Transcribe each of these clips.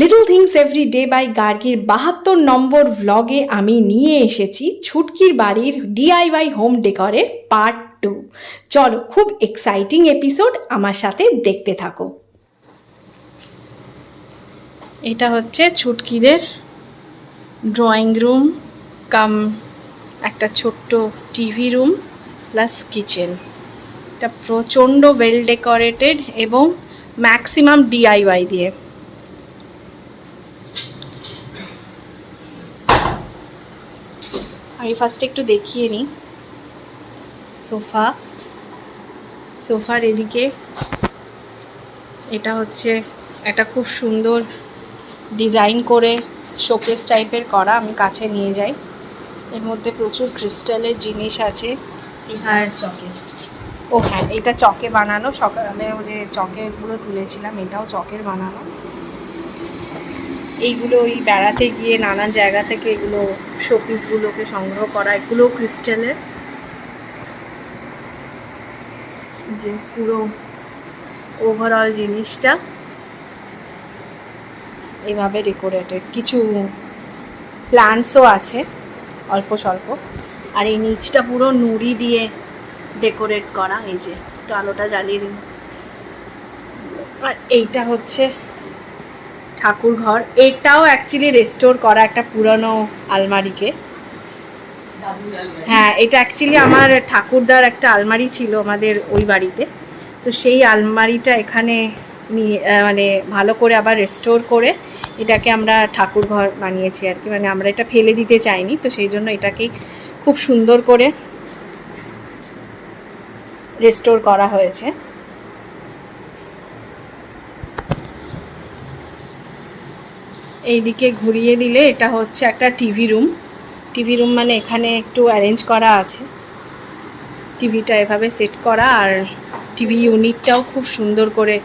Little things every day by গার্গির 72 নম্বর ভ্লগে আমি নিয়ে এসেছি ছুটকির বাড়ির ডিআইওয়াই হোম ডেকরের পার্ট 2। চলো, খুব এক্সাইটিং এপিসোড, আমার সাথে দেখতে থাকো। এটা হচ্ছে ছুটকিদের ড্রয়িং রুম কাম একটা ছোট্ট টিভি রুম প্লাস কিচেন। এটা প্রচণ্ড ওয়েল ডেকোরেটেড এবং ম্যাক্সিমাম ডিআইওয়াই দিয়ে। আমি ফার্স্টে একটু দেখিয়ে নিই। সোফার এদিকে এটা হচ্ছে একটা খুব সুন্দর ডিজাইন করে শোকেস টাইপের করা। আমি কাছে নিয়ে যাই, এর মধ্যে প্রচুর ক্রিস্টালের জিনিস আছে। আর চকে, ও হ্যাঁ, এটা চকে বানানো। সকালে যে চকেরগুলো তুলেছিলাম, এটাও চকের বানানো। এইগুলো ওই বেড়াতে গিয়ে নানান জায়গা থেকে এগুলো শোপিসগুলোকে সংগ্রহ করা, এগুলো ক্রিস্টালের। যে পুরো ওভারঅল জিনিসটা এইভাবে ডেকোরেটেড। কিছু প্ল্যান্টসও আছে অল্প স্বল্প। আর এই নিচটা পুরো নুড়ি দিয়ে ডেকোরেট করা। এই যে একটু আলোটা জ্বালিয়ে দিন। আর এইটা হচ্ছে ঠাকুর ঘর। এটাও অ্যাকচুয়ালি রেস্টোর করা একটা পুরনো আলমারিকে। হ্যাঁ, এটা অ্যাকচুয়ালি আমার ঠাকুরদার একটা আলমারি ছিল আমাদের ওই বাড়িতে। তো সেই আলমারিটা এখানে নিয়ে মানে ভালো করে আবার রেস্টোর করে এটাকে আমরা ঠাকুর ঘর বানিয়েছি আর কি। মানে আমরা এটা ফেলে দিতে চাইনি, তো সেই জন্য এটাকেই খুব সুন্দর করে রেস্টোর করা হয়েছে। এইদিকে ঘুরিয়ে দিলে এটা হচ্ছে একটা টিভি রুম। টিভি রুম মানে এখানে একটু অ্যারেঞ্জ করা আছে, টিভিটা এভাবে সেট করা। আর টিভি ইউনিটটাও খুব সুন্দর করে।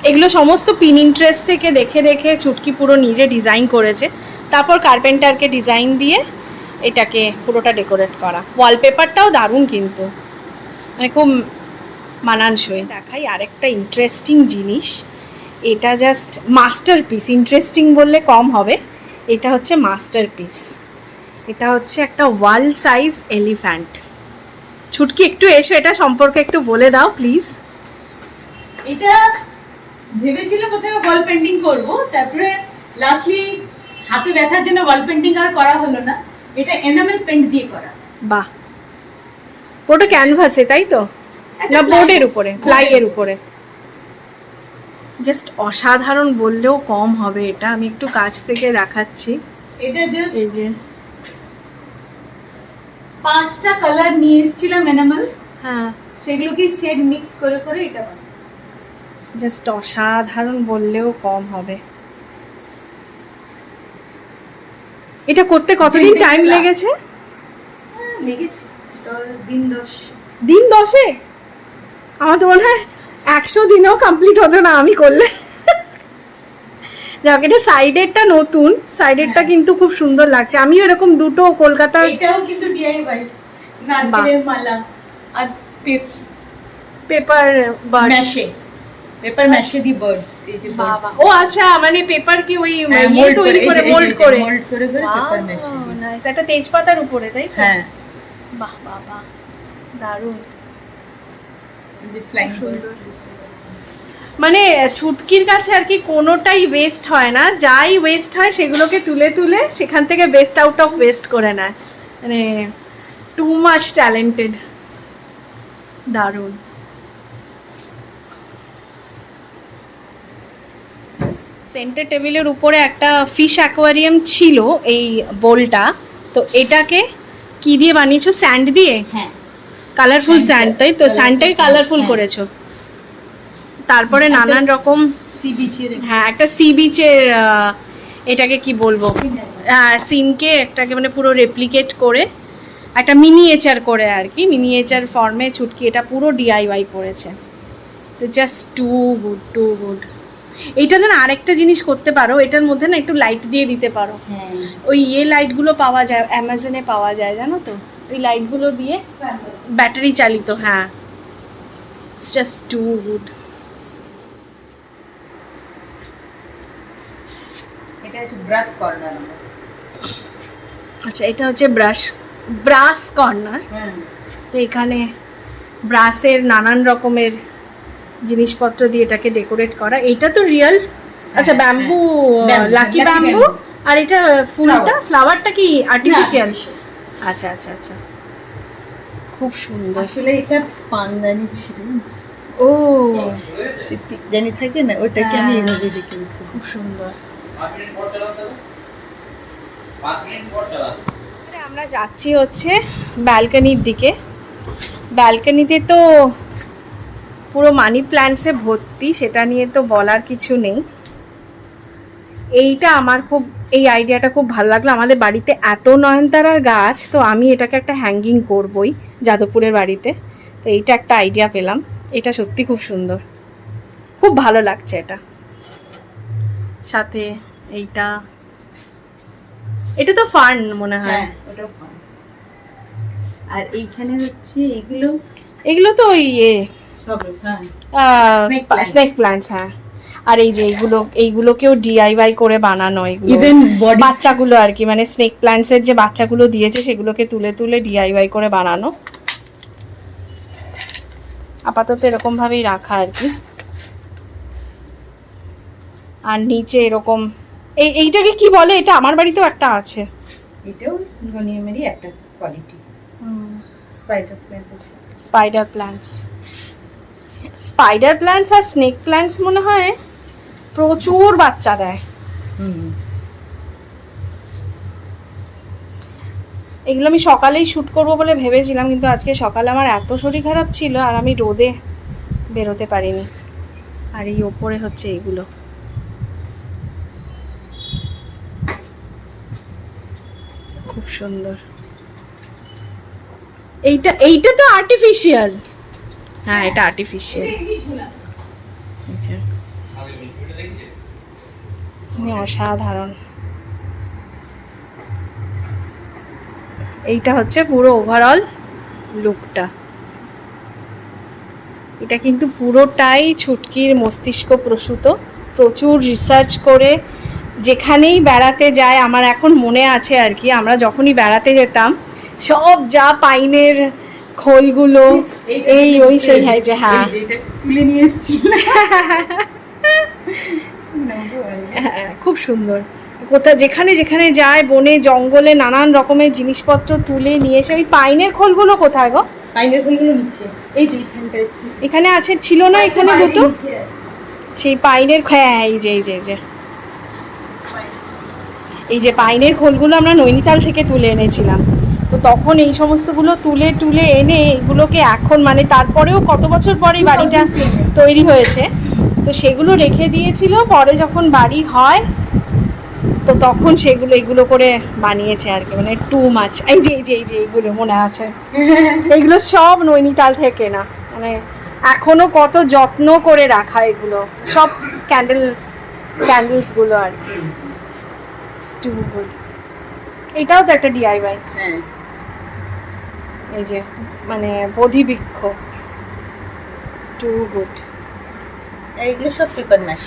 এগুলো সমস্ত পিনিন্টারেস্ট থেকে দেখে দেখে ছুটকি পুরো নিজে ডিজাইন করেছে, তারপর কার্পেন্টারকে ডিজাইন দিয়ে এটাকে পুরোটা ডেকোরেট করা। ওয়ালপেপারটাও দারুণ, কিন্তু মানে খুব মানানসই। দেখাই আরেকটা ইন্টারেস্টিং জিনিস। এটা জাস্ট মাস্টারপিস, ইন্টারেস্টিং বললে কম হবে। এটা হচ্ছে মাস্টারপিস। এটা হচ্ছে একটা ওয়াল সাইজ এলিফ্যান্ট। ছুটকি একটু এসো, এটা সম্পর্কে একটু বলে দাও প্লিজ। এটা ভেবেছিলাম প্রথমে ওয়াল পেন্টিং করব, তারপরে লাস্টলি হাতে ব্যথার জন্য ওয়াল পেন্টিং আর করা হলো না। এটা এনামেল পেন্ট দিয়ে করা। বাহ, পুরোটা ক্যানভাসে তাই তো, না বোর্ডের উপরে, প্লাইয়ের উপরে? জাস্ট অসাধারণ বললেও কম হবে। এটা আমি একটু কাছ থেকে দেখাচ্ছি। এটা জাস্ট এই যে 5টা কালার নিয়ে এসেছিলাম এনামেল, হ্যাঁ, সেগুলোকে শেড মিক্স করে করে এটা বানাই। জাস্ট অসাধারণ বললেও কম হবে। এটা করতে কতদিন টাইম লেগেছে? লেগেছে তো দিন 10। দিন 10-এ? আমার তো মনে হয় 100 দিনেও কমপ্লিট হতো না আমি করলে। যাক, এটা সাইডেরটা নতুন, সাইডেরটা কিন্তু খুব সুন্দর লাগছে। আমিও এরকম দুটো কলকাতার। এটাও কিন্তু ডিআইওয়াই, নারকেলের মালা আর পেপার ম্যাশে, পেপার ম্যাশে দি বার্ডস। এই যে বাবা, ও আচ্ছা, মানে পেপার কি ওই মোল্ড তৈরি করে, মোল্ড করে পেপার ম্যাশে দি। নাইস। একটা তেজপাতার উপরে, তাই তো? হ্যাঁ, বাহ বাবা, দারুণ। এই যে ফ্লাইং সুন্দর। মানে ছুটকির কাছে আর কি কোনোটাই ওয়েস্ট হয় না। যাই ওয়েস্ট হয় সেগুলোকে তুলে তুলে সেখান থেকে বেস্ট আউট অফ ওয়েস্ট করে নেয়। মানে টু মাচ ট্যালেন্টেড, দারুণ। সেন্টার টেবিলের উপরে একটা ফিশ অ্যাকোয়ারিয়াম ছিল, এই বোলটা। তো এটাকে কি দিয়ে বানিয়েছো? স্যান্ড দিয়ে? হ্যাঁ, কালারফুল স্যান্ড, তাই তো? স্যান্ডটাই কালারফুল করেছো। তারপরে নানান রকম সি বিচের, হ্যাঁ, একটা সি বিচের এটাকে কি বলবো, সিনকে একটাকে মানে পুরো রেপ্লিকেট করে একটা মিনিয়েচার করে আর কি, মিনিয়েচার ফর্মে ছুটকি এটা পুরো ডিআইওয়াই করেছে। তো just too good, too good. এইটাতে না আরেকটা জিনিস করতে পারো, এটার মধ্যে না একটু লাইট দিয়ে দিতে পারো। হ্যাঁ, ওই লাইটগুলো পাওয়া যায় অ্যামাজনে, পাওয়া যায় জানো তো, ওই লাইটগুলো দিয়ে ব্যাটারি চালিত। হ্যাঁ, জাস্ট টু গুড। এটা হচ্ছে ব্রাশ কর্নার। আচ্ছা, এটা হচ্ছে ব্রাশ কর্নার। হ্যাঁ, তো এখানে ব্রাশের নানান রকমের জিনিসপত্র দিয়ে এটাকে ডেকোরেট করা। এটা তো রিয়েল, আচ্ছা ব্যাম্বু, লাকি ব্যাম্বু। আর এটা ফুলটা, ফ্লাওয়ারটা কি আর্টিফিশিয়াল? আচ্ছা আচ্ছা আচ্ছা, খুব সুন্দর। আসলে এটা পানদানি ছিল। ও, জানি থাকে না, ওটাকে আমি হ্যাঁ। এইভাবে দেখি। খুব সুন্দর। আমরা যাচ্ছি হচ্ছে ব্যালকনির দিকে। ব্যালকনিতে তো পুরো মানি প্ল্যান্টসে ভর্তি, সেটা নিয়ে তো বলার কিছু নেই। এইটা আমার খুব, এই আইডিয়াটা খুব ভালো লাগলো। আমাদের বাড়িতে এত নয়নতারার গাছ, তো আমি এটাকে একটা হ্যাঙ্গিং করবই যাদবপুরের বাড়িতে। তো এইটা একটা আইডিয়া পেলাম, এটা সত্যি খুব সুন্দর, খুব ভালো লাগছে এটা। সাথে এইটা, এটা তো ফার্ন মনে হয়। হ্যাঁ, ওটাও ফান। আর এইখানে হচ্ছে এগুলো তো ওই সব, হ্যাঁ, স্নেক প্ল্যান্টস। হ্যাঁ, আর এই যে এইগুলোকেও ডিআইওয়াই করে বানানো, এগুলো ইভেন বডি বাচ্চাগুলো আর কি, মানে স্নেক প্ল্যান্টসের যে বাচ্চাগুলো দিয়েছে সেগুলোকে তুলে তুলে ডিআইওয়াই করে বানানো। আপাতত এরকম ভাবেই রাখা আর কি। আর নিচে এরকম এইটাকে কি বলে? এটা আমার বাড়িতেও একটা আছে। এটাও সিঙ্গোনিয়ামেরই একটা quality, spider plant. Spider plants আর স্নেক প্ল্যান্টস মনে হয় প্রচুর বাচ্চা দেয়। এগুলো আমি সকালেই শ্যুট করবো বলে ভেবেছিলাম, কিন্তু আজকে সকালে আমার এত শরীর খারাপ ছিল আর আমি রোদে বেরোতে পারিনি। আর এই ওপরে হচ্ছে এইগুলো, খুব সুন্দর। এইটা তো আর্টিফিশিয়াল। হ্যাঁ, এটা আর্টিফিশিয়াল। অসাধারণ। এইটা হচ্ছে পুরো ওভারঅল লুকটা। এটা কিন্তু পুরোটাই ছুটকির মস্তিষ্ক প্রসূত, প্রচুর রিসার্চ করে যেখানেই বেড়াতে যায়। আমার এখন মনে আছে আর কি, আমরা যখনই বেড়াতে যেতাম সব যা পাইনের খোলগুলো এই ওই সেই হয় যে, হ্যাঁ তুলে নিয়ে এসেছি। হ্যাঁ, খুব সুন্দর। কোথা যেখানে যেখানে যায় বনে জঙ্গলে নানান রকমের জিনিসপত্র তুলে নিয়ে এসে। ওই পাইনের খোলগুলো কোথায় গো? পাইনের খোলগুলো নিচে, এই যে এখানে আছে, ছিল না এখানে দুটো? সেই পাইনের, হ্যাঁ এই যে পাইনের খোলগুলো আমরা নৈনিতাল থেকে তুলে এনেছিলাম। তো তখন এই সমস্তগুলো তুলে তুলে এনে এগুলোকে এখন, মানে তারপরেও কত বছর পরে বাড়িটা তৈরি হয়েছে, তো সেগুলো রেখে দিয়েছিল। পরে যখন বাড়ি হয় তো তখন সেগুলো এগুলো করে বানিয়েছে আর কি, মানে টু মাছ। এই যে এইগুলো মনে আছে, এইগুলো সব নৈনিতাল থেকে না, মানে এখনো কত যত্ন করে রাখা এগুলো সব ক্যান্ডেলসগুলো আর কি। এটাও তো একটা ডিআইওয়াই। হ্যাঁ, এই যে মানে বোধিবৃক্ষ, টু গুড। এইগুলো সব পেপার নাশ।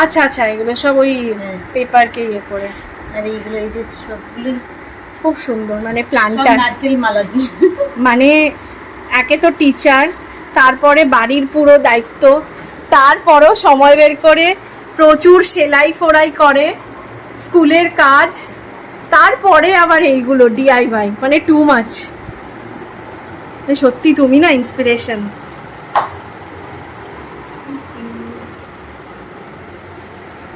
আচ্ছা আচ্ছা, এগুলো সব ওই পেপারকে ইয়ে করে। আর এইগুলো, এই যে সবগুলো খুব সুন্দর, মানে প্ল্যান্টার, নারকেল মালা দিয়ে। মানে একে তো টিচার, তারপরে বাড়ির পুরো দায়িত্ব, তারপরেও সময় বের করে প্রচুর সেলাই ফোড়াই করে, স্কুলের কাজ, তারপরে আবার এইগুলো ডিআইওয়াই, মানে টু মাচ। সত্যি তুমি না ইন্সপিরেশন।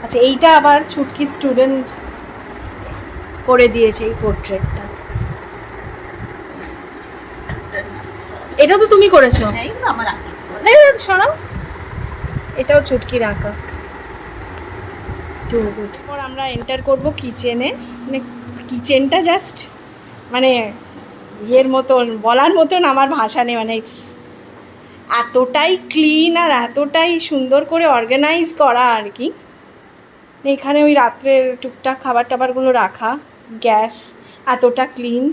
আচ্ছা, এইটা আবার ছুটকি স্টুডেন্ট করে দিয়েছে এই পোর্ট্রেটটা। এটা তো তুমি করেছো? এইগুলো আমার আগে। সরাও, এটাও ছুটকির আঁকা। Too good. এরপর আমরা এন্টার করব কিচেনে। মানে কিচেনটা জাস্ট মানে ইয়ের মতন, বলার মতন আমার ভাষা নেই, মানে এতটাই ক্লিন আর এতটাই সুন্দর করে অর্গানাইজ করা আর কি। এখানে ওই রাত্রের টুকটাক খাবার টাবারগুলো রাখা, গ্যাস এতটা ক্লিন,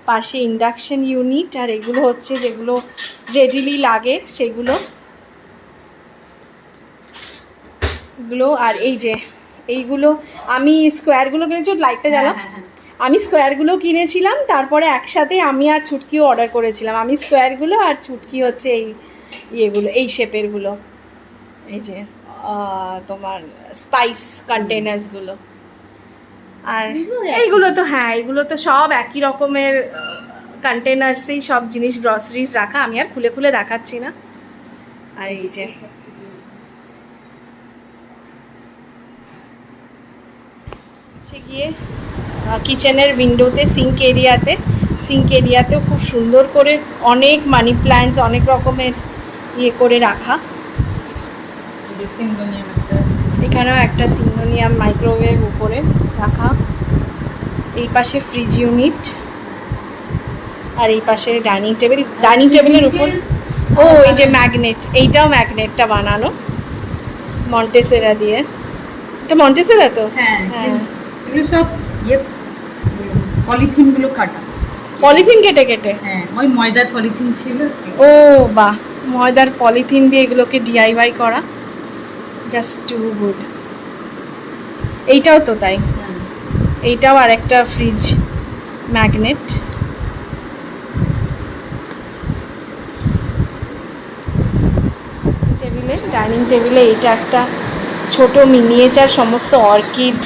পাশে ইন্ডাকশন ইউনিট, আর এগুলো হচ্ছে যেগুলো রেডিলি লাগে সেগুলো। আর এই যে এইগুলো আমি স্কোয়ারগুলো কিনেছি, লাইটটা জ্বালা। আমি স্কোয়ারগুলো কিনেছিলাম, তারপরে একসাথে আমি আর ছুটকিও অর্ডার করেছিলাম। আমি স্কোয়ারগুলো আর ছুটকি হচ্ছে এই ইয়েগুলো, এই শেপেরগুলো, এই যে তোমার স্পাইস কন্টেনার্সগুলো। আর এইগুলো তো হ্যাঁ, এইগুলো তো সব একই রকমের কন্টেনার্সেই সব জিনিস গ্রসারিজ রাখা। আমি আর খুলে খুলে দেখাচ্ছি না। আর এই যে হচ্ছে গিয়ে কিচেনের উইন্ডোতে সিঙ্ক এরিয়াতেও খুব সুন্দর করে অনেক মানি প্ল্যান্টস, অনেক রকমের ইয়ে করে রাখা। এখানেও একটা সিঙ্গোনিয়াম মাইক্রোওয়েভ উপরে রাখা। এই পাশে ফ্রিজ ইউনিট, আর এই পাশে ডাইনিং টেবিলের উপর ও এই যে ম্যাগনেট, এইটাও ম্যাগনেটটা বানানো মন্টেসেরা দিয়ে। এটা মন্টেসেরা তো? হ্যাঁ, এগুলো সব ইয়ে পলিথিনগুলো কাটা, পলিথিন কেটে কেটে। হ্যাঁ, ওই ময়দার পলিথিন ছিল। ও বাহ, ময়দার পলিথিন দিয়ে এগুলোকে ডিআইওয়াই করা, জাস্ট টু গুড। এইটাও তো তাই, এইটাও আর একটা ফ্রিজ ম্যাগনেট। ডাইনিং টেবিলে এইটা একটা ছোট মিনিয়েচার সমস্ত অর্কিড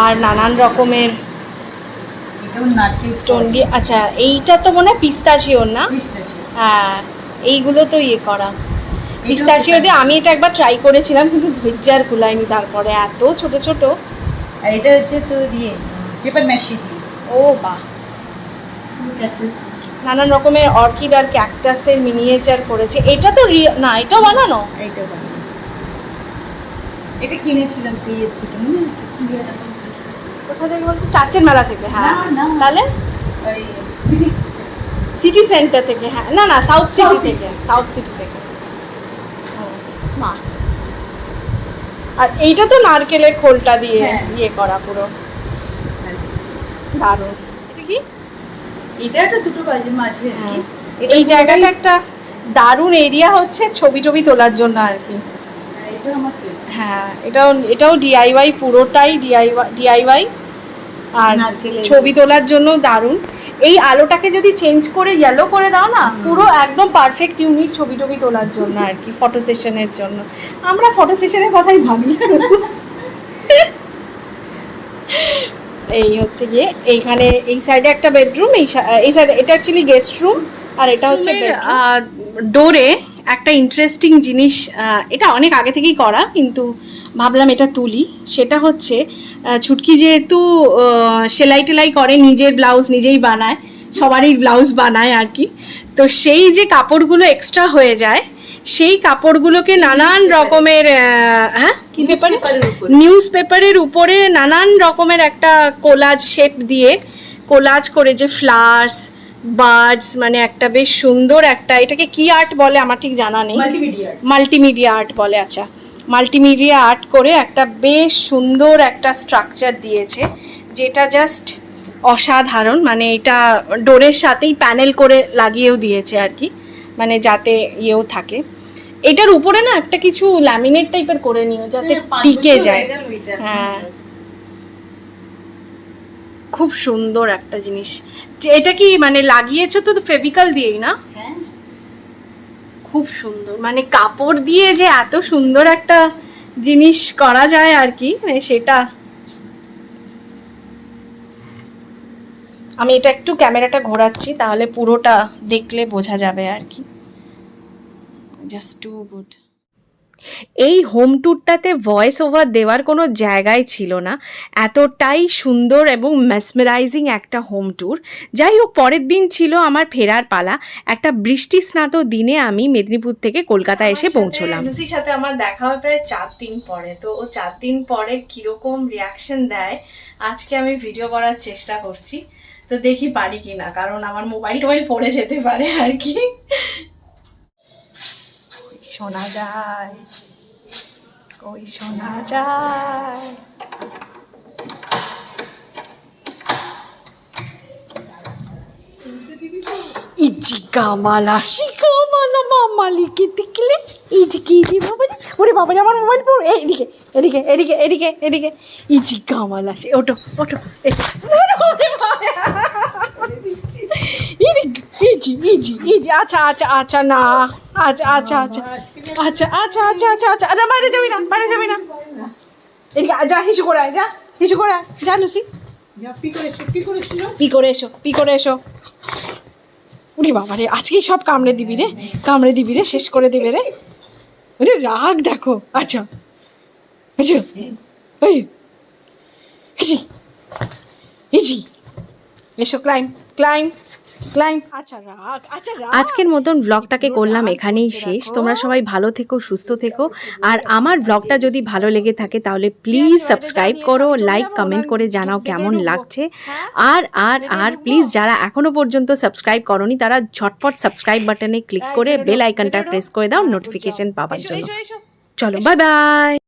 আর নানান রকমের স্টোন দিয়ে। আচ্ছা, এইটা তো মনে হয় পিস্তাচিওর না? হ্যাঁ, এইগুলো তো ইয়ে করা পিস্তাচিও দিয়ে। আমি এটা একবার ট্রাই করেছিলাম, কিন্তু ধৈর্য আর কুলায়নি, তারপরে এত ছোট ছোট। আর এটা হচ্ছে তো দিয়ে পেপার ম্যাশি দিয়ে। ও বাহ, নানান রকমের অর্কিড আর ক্যাকটাসের মিনিয়েচার করেছে। এটা তো না, এটাও বানানো? এইটাও বানানো। এটা কিনেছিলাম সেই এর থেকে, মনে আছে? কোথা থেকে বলতে? চার্চের মেলা থেকে? হ্যাঁ। তাহলে ওই সিটি সেন্টার থেকে? হ্যাঁ, না না, সাউথ সিটি থেকে। মা, আর এইটা তো নারকেলের খোলটা দিয়ে ইয়ে করা পুরো, দারুণ। এটা কি? এটা একটা দুটো বাজে মাঝে আর কি। এই জায়গাটা একটা দারুণ এরিয়া হচ্ছে ছবি তোলার জন্য আর কি। হ্যাঁ, এটাও ডিআইওয়াই, পুরোটাই ডিআইওয়াই। আর ছবি তোলার জন্য দারুণ। এই আলোটাকে যদি চেঞ্জ করে ইয়েলো করে দাও না, পুরো একদম পারফেক্ট ইউনিট ছবি তোলার জন্য আর কি, ফটো সেশনের জন্য। আমরা ফটো সেশনের কথাই ভাবি। এই হচ্ছে গিয়ে এইখানে এই সাইডে একটা বেডরুম, এই সাইডে এটা অ্যাকচুয়ালি গেস্ট রুম, আর এটা হচ্ছে ডোরে একটা ইন্টারেস্টিং জিনিস। এটা অনেক আগে থেকেই করা, কিন্তু ভাবলাম এটা তুলি। সেটা হচ্ছে ছুটকি যেহেতু সেলাই টেলাই করে, নিজের ব্লাউজ নিজেই বানায়, সবারই ব্লাউজ বানায় আর কি। তো সেই যে কাপড়গুলো এক্সট্রা হয়ে যায়, সেই কাপড়গুলোকে নানান রকমের কি পেপারে, নিউজ পেপারের উপরে নানান রকমের একটা কোলাজ শেপ দিয়ে কোলাজ করে, যে ফ্লাওয়ার্স, বার্ডস, মানে একটা বেশ সুন্দর একটা, এটাকে কি আর্ট বলে আমার ঠিক জানা নেই, মাল্টিমিডিয়া আর্ট বলে। আচ্ছা, মাল্টিমিডিয়া আর্ট করে একটা বেশ সুন্দর একটা স্ট্রাকচার দিয়েছে, যেটা জাস্ট অসাধারণ। মানে এটা ডোরের সাথেই প্যানেল করে লাগিয়েও দিয়েছে আর কি, মানে যাতে ইয়েও থাকে। এটার উপরে না একটা কিছু ল্যামিনেট টাইপের করে নিও, যাতে টিকে যায়। হ্যাঁ, খুব সুন্দর একটা জিনিস। এটা কি মানে লাগিয়েছো তো ফেভিকল দিয়েই না? হ্যাঁ, খুব সুন্দর। মানে কাপড় দিয়ে যে এত সুন্দর একটা জিনিস করা যায় আর কি, মানে সেটা। আমি এটা একটু ক্যামেরাটা ঘোরাচ্ছি, তাহলে পুরোটা দেখলে বোঝা যাবে আর কি। Just too good. এই হোম ট্যুরটাতে ভয়েস ওভার দেওয়ার কোনো জায়গায় ছিল না, এতটাই সুন্দর এবং মেসমেরাইজিং একটা হোম ট্যুর। যাই হোক, পরের দিন ছিল আমার ফেরার পালা। একটা বৃষ্টি স্নাত দিনে আমি মেদিনীপুর থেকে কলকাতা এসে পৌঁছলাম। লুসির সাথে আমার দেখা হয় প্রায় 4 দিন পরে। তো ও 4 দিন পরে কীরকম রিয়াকশন দেয় আজকে আমি ভিডিও করার চেষ্টা করছি। তো দেখি পারি কি না, কারণ আমার মোবাইল পড়ে যেতে পারে আর কি। শোনা যায়, কই শোনা যায়। কামালা শিকামালা মামালি কে দেখলে এইদিকে এই বাবা ওরে বাবা আমার মোবাইল পড়ে এইদিকে এদিকে এদিকে এদিকে এদিকে ইজি কামালা ওটো ওটো ইজি ইজি ইজি আচ্ছা আচ্ছা আচ্ছা না আচ্ছা আচ্ছা আচ্ছা আচ্ছা আচ্ছা আচ্ছা আচ্ছা আচ্ছা আচ্ছা বাইরে যাবি না বাইরে যাবি না এদিকে যা হিসু করে আয় যা হিসু করে আয় যা লুসি পি করে এসো উনি বাবা রে আজকেই সব কামড়ে দিবি রে শেষ করে দিবে রে ওরে রাগ দেখো আচ্ছা আচ্ছা এই ইজি এসো ক্লাইম আচ্ছা রাগ আজকের মতন ব্লগটাকে করলাম এখানেই শেষ। তোমরা সবাই ভালো থেকো, সুস্থ থেকো। আর আমার ব্লগটা যদি ভালো লেগে থাকে তাহলে প্লিজ সাবস্ক্রাইব করো, লাইক কমেন্ট করে জানাও কেমন লাগছে। আর প্লিজ যারা এখনো পর্যন্ত সাবস্ক্রাইব করোনি তারা ঝটপট সাবস্ক্রাইব বাটনে ক্লিক করে বেল আইকনটা প্রেস করে দাও নোটিফিকেশন পাওয়ার জন্য। চলো বাই বাই।